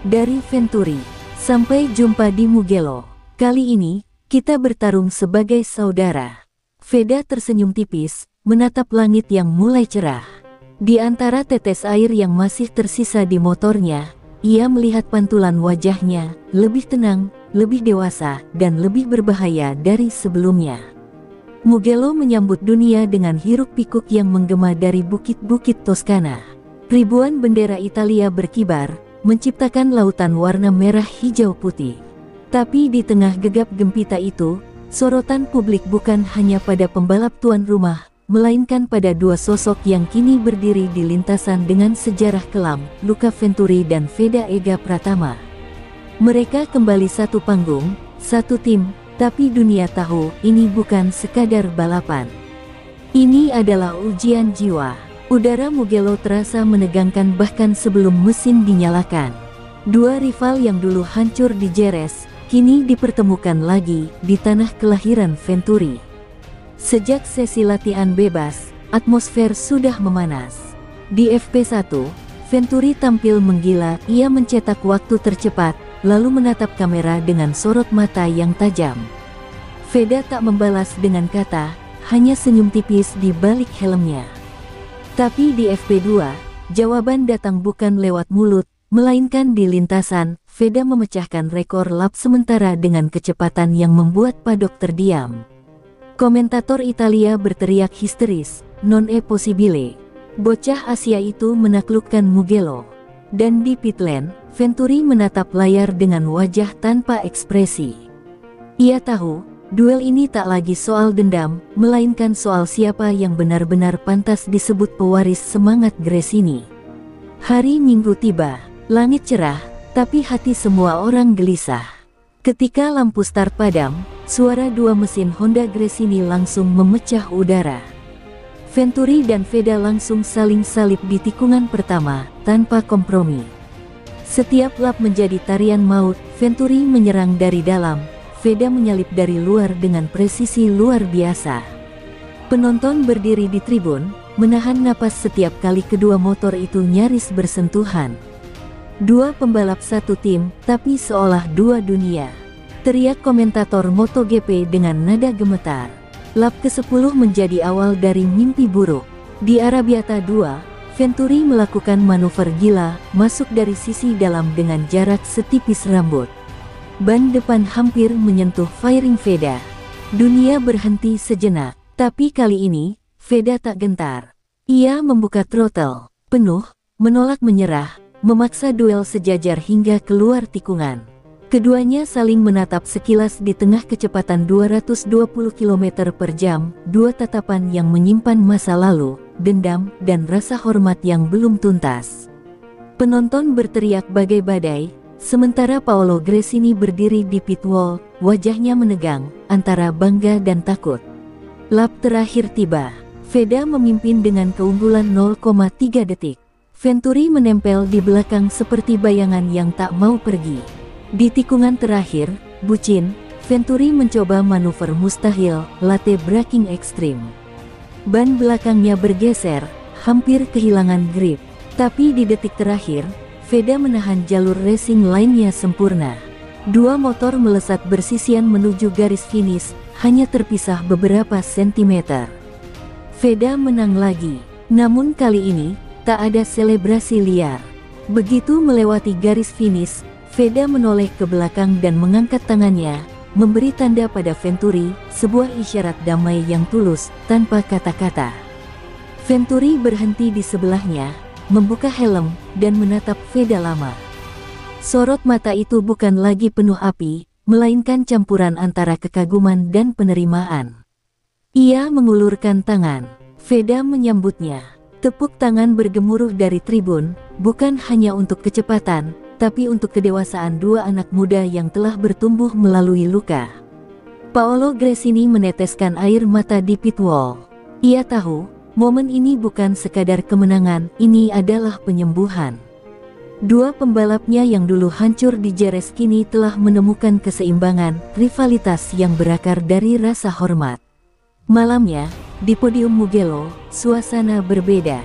Dari Venturi, "Sampai jumpa di Mugello. Kali ini, kita bertarung sebagai saudara." Veda tersenyum tipis, menatap langit yang mulai cerah. Di antara tetes air yang masih tersisa di motornya, ia melihat pantulan wajahnya, lebih tenang, lebih dewasa, dan lebih berbahaya dari sebelumnya. Mugello menyambut dunia dengan hiruk-pikuk yang menggema dari bukit-bukit Toskana. Ribuan bendera Italia berkibar, menciptakan lautan warna merah hijau putih. Tapi di tengah gegap gempita itu, Sorotan publik bukan hanya pada pembalap tuan rumah, melainkan pada dua sosok yang kini berdiri di lintasan dengan sejarah kelam, Luca Venturi dan Veda Ega Pratama. Mereka kembali satu panggung, satu tim, tapi dunia tahu ini bukan sekadar balapan. Ini adalah ujian jiwa. Udara Mugello terasa menegangkan bahkan sebelum mesin dinyalakan. Dua rival yang dulu hancur di Jerez, kini dipertemukan lagi di tanah kelahiran Venturi. Sejak sesi latihan bebas, atmosfer sudah memanas. Di FP1, Venturi tampil menggila, ia mencetak waktu tercepat, lalu menatap kamera dengan sorot mata yang tajam. Veda tak membalas dengan kata, hanya senyum tipis di balik helmnya. Tapi di FP2, jawaban datang bukan lewat mulut, melainkan di lintasan. Veda memecahkan rekor lap sementara dengan kecepatan yang membuat paddock terdiam. Komentator Italia berteriak histeris, "Non è possibile." Bocah Asia itu menaklukkan Mugello. Dan di pit lane, Venturi menatap layar dengan wajah tanpa ekspresi. Ia tahu, duel ini tak lagi soal dendam, melainkan soal siapa yang benar-benar pantas disebut pewaris semangat Gresini. Hari Minggu tiba, langit cerah, tapi hati semua orang gelisah. Ketika lampu start padam, suara dua mesin Honda Gresini langsung memecah udara. Venturi dan Veda langsung saling salip di tikungan pertama, tanpa kompromi. Setiap lap menjadi tarian maut, Venturi menyerang dari dalam, Veda menyalip dari luar dengan presisi luar biasa. Penonton berdiri di tribun, menahan napas setiap kali kedua motor itu nyaris bersentuhan. Dua pembalap satu tim, tapi seolah dua dunia. Teriak komentator MotoGP dengan nada gemetar. Lap ke-10 menjadi awal dari mimpi buruk. Di Arabiata 2, Venturi melakukan manuver gila, masuk dari sisi dalam dengan jarak setipis rambut. Ban depan hampir menyentuh fairing Veda. Dunia berhenti sejenak, tapi kali ini, Veda tak gentar. Ia membuka throttle penuh, menolak menyerah, memaksa duel sejajar hingga keluar tikungan. Keduanya saling menatap sekilas di tengah kecepatan 220 km per jam, dua tatapan yang menyimpan masa lalu, dendam, dan rasa hormat yang belum tuntas. Penonton berteriak bagai badai, sementara Paolo Gresini berdiri di pit wall, wajahnya menegang, antara bangga dan takut. Lap terakhir tiba, Veda memimpin dengan keunggulan 0,3 detik. Venturi menempel di belakang seperti bayangan yang tak mau pergi. Di tikungan terakhir, bucin, Venturi mencoba manuver mustahil, latte braking ekstrim. Ban belakangnya bergeser, hampir kehilangan grip. Tapi di detik terakhir, Veda menahan jalur racing lainnya sempurna. Dua motor melesat bersisian menuju garis finish, hanya terpisah beberapa sentimeter. Veda menang lagi, namun kali ini, tak ada selebrasi liar. Begitu melewati garis finish, Veda menoleh ke belakang dan mengangkat tangannya, memberi tanda pada Venturi, sebuah isyarat damai yang tulus, tanpa kata-kata. Venturi berhenti di sebelahnya, membuka helm, dan menatap Veda lama. Sorot mata itu bukan lagi penuh api, melainkan campuran antara kekaguman dan penerimaan. Ia mengulurkan tangan, Veda menyambutnya. Tepuk tangan bergemuruh dari tribun, bukan hanya untuk kecepatan, tapi untuk kedewasaan dua anak muda yang telah bertumbuh melalui luka. Paolo Gresini meneteskan air mata di pit wall. Ia tahu, momen ini bukan sekadar kemenangan, ini adalah penyembuhan. Dua pembalapnya yang dulu hancur di Jerez kini telah menemukan keseimbangan, rivalitas yang berakar dari rasa hormat. Malamnya, di podium Mugello, suasana berbeda.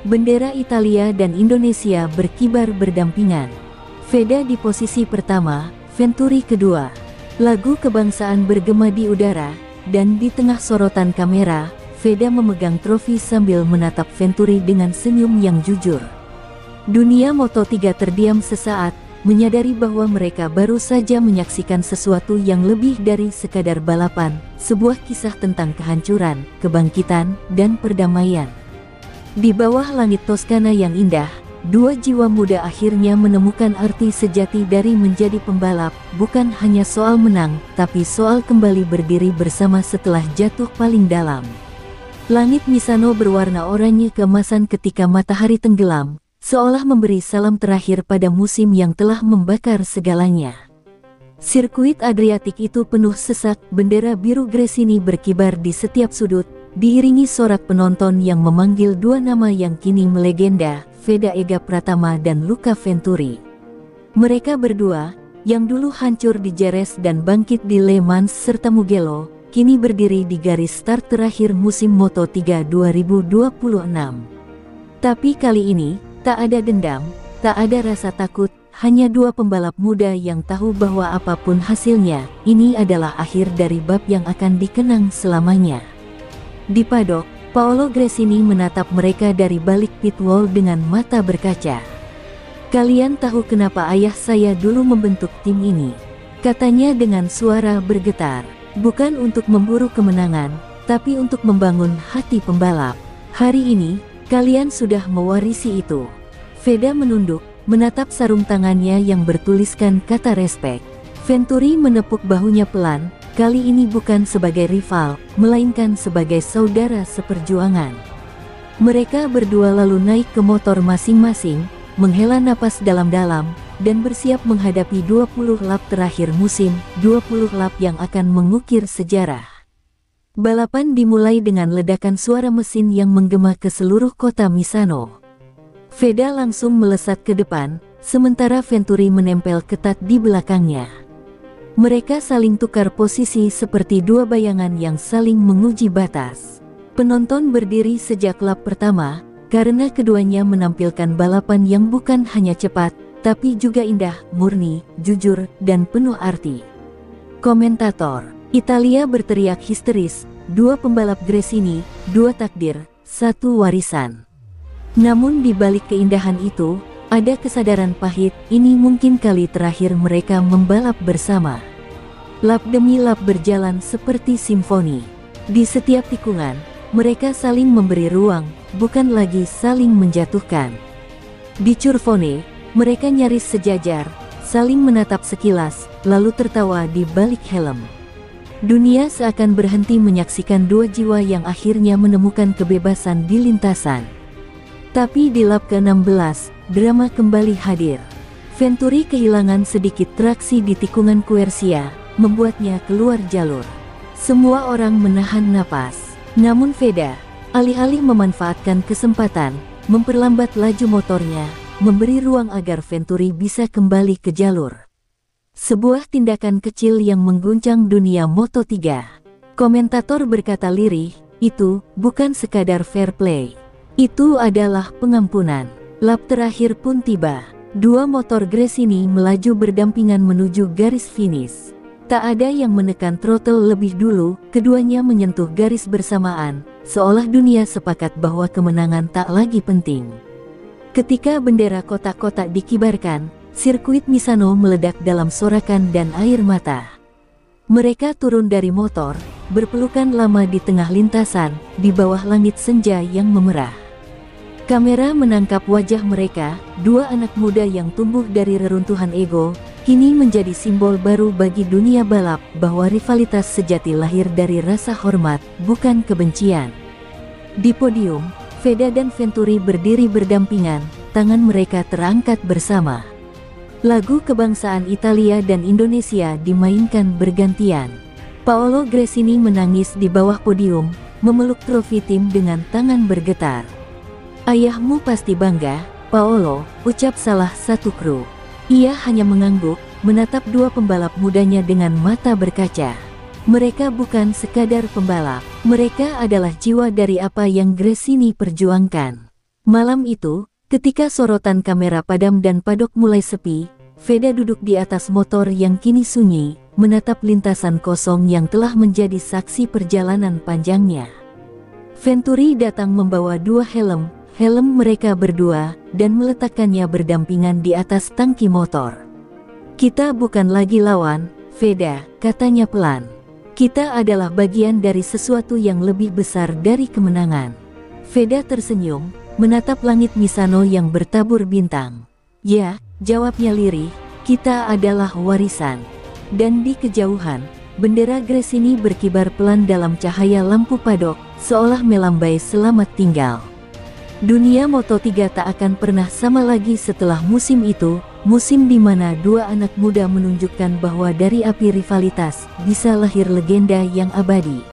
Bendera Italia dan Indonesia berkibar berdampingan. Veda di posisi pertama, Venturi kedua. Lagu kebangsaan bergema di udara, dan di tengah sorotan kamera, Veda memegang trofi sambil menatap Venturi dengan senyum yang jujur. Dunia Moto3 terdiam sesaat, menyadari bahwa mereka baru saja menyaksikan sesuatu yang lebih dari sekadar balapan, sebuah kisah tentang kehancuran, kebangkitan, dan perdamaian. Di bawah langit Toskana yang indah, dua jiwa muda akhirnya menemukan arti sejati dari menjadi pembalap, bukan hanya soal menang, tapi soal kembali berdiri bersama setelah jatuh paling dalam. Langit Misano berwarna oranye keemasan ketika matahari tenggelam, seolah memberi salam terakhir pada musim yang telah membakar segalanya. Sirkuit Adriatik itu penuh sesak, bendera biru Gresini berkibar di setiap sudut, diiringi sorak penonton yang memanggil dua nama yang kini melegenda, Veda Ega Pratama dan Luca Venturi. Mereka berdua, yang dulu hancur di Jerez dan bangkit di Le Mans serta Mugello, kini berdiri di garis start terakhir musim Moto3 2026. Tapi kali ini, tak ada dendam, tak ada rasa takut, hanya dua pembalap muda yang tahu bahwa apapun hasilnya, ini adalah akhir dari bab yang akan dikenang selamanya. Di paddock, Paolo Gresini menatap mereka dari balik pit wall dengan mata berkaca. "Kalian tahu kenapa ayah saya dulu membentuk tim ini?" katanya dengan suara bergetar. "Bukan untuk memburu kemenangan, tapi untuk membangun hati pembalap. Hari ini, kalian sudah mewarisi itu." Veda menunduk, menatap sarung tangannya yang bertuliskan kata respect. Venturi menepuk bahunya pelan, kali ini bukan sebagai rival, melainkan sebagai saudara seperjuangan. Mereka berdua lalu naik ke motor masing-masing, menghela napas dalam-dalam, dan bersiap menghadapi 20 lap terakhir musim, 20 lap yang akan mengukir sejarah. Balapan dimulai dengan ledakan suara mesin yang menggema ke seluruh kota Misano. Veda langsung melesat ke depan, sementara Venturi menempel ketat di belakangnya. Mereka saling tukar posisi seperti dua bayangan yang saling menguji batas. Penonton berdiri sejak lap pertama, karena keduanya menampilkan balapan yang bukan hanya cepat, tapi juga indah, murni, jujur, dan penuh arti. Komentator, Italia berteriak histeris, "Dua pembalap Gresini, dua takdir, satu warisan." Namun di balik keindahan itu, ada kesadaran pahit, ini mungkin kali terakhir mereka membalap bersama. Lap demi lap berjalan seperti simfoni. Di setiap tikungan, mereka saling memberi ruang, bukan lagi saling menjatuhkan. Di Curvone, mereka nyaris sejajar, saling menatap sekilas, lalu tertawa di balik helm. Dunia seakan berhenti menyaksikan dua jiwa yang akhirnya menemukan kebebasan di lintasan. Tapi di lap ke-16, drama kembali hadir. Venturi kehilangan sedikit traksi di tikungan Quercia, membuatnya keluar jalur. Semua orang menahan napas. Namun Veda, alih-alih memanfaatkan kesempatan, memperlambat laju motornya, memberi ruang agar Venturi bisa kembali ke jalur. Sebuah tindakan kecil yang mengguncang dunia Moto3. Komentator berkata lirih, "Itu bukan sekadar fair play. Itu adalah pengampunan." Lap terakhir pun tiba. Dua motor Gresini melaju berdampingan menuju garis finish. Tak ada yang menekan throttle lebih dulu, keduanya menyentuh garis bersamaan, seolah dunia sepakat bahwa kemenangan tak lagi penting. Ketika bendera kotak-kotak dikibarkan, sirkuit Misano meledak dalam sorakan dan air mata. Mereka turun dari motor, berpelukan lama di tengah lintasan, di bawah langit senja yang memerah. Kamera menangkap wajah mereka, dua anak muda yang tumbuh dari reruntuhan ego, kini menjadi simbol baru bagi dunia balap bahwa rivalitas sejati lahir dari rasa hormat, bukan kebencian. Di podium, Veda dan Venturi berdiri berdampingan, tangan mereka terangkat bersama. Lagu kebangsaan Italia dan Indonesia dimainkan bergantian. Paolo Gresini menangis di bawah podium, memeluk trofi tim dengan tangan bergetar. "Ayahmu pasti bangga, Paolo," ucap salah satu kru. Ia hanya mengangguk, menatap dua pembalap mudanya dengan mata berkaca. Mereka bukan sekadar pembalap, mereka adalah jiwa dari apa yang Gresini perjuangkan. Malam itu, ketika sorotan kamera padam dan paddock mulai sepi, Veda duduk di atas motor yang kini sunyi, menatap lintasan kosong yang telah menjadi saksi perjalanan panjangnya. Venturi datang membawa dua helm mereka berdua, dan meletakkannya berdampingan di atas tangki motor. "Kita bukan lagi lawan, Veda," katanya pelan. "Kita adalah bagian dari sesuatu yang lebih besar dari kemenangan." Veda tersenyum, menatap langit Misano yang bertabur bintang. Ya, jawabnya lirih, kita adalah warisan. Dan di kejauhan, bendera Gresini berkibar pelan dalam cahaya lampu padok, seolah melambai selamat tinggal. Dunia Moto3 tak akan pernah sama lagi setelah musim itu, musim di mana dua anak muda menunjukkan bahwa dari api rivalitas bisa lahir legenda yang abadi.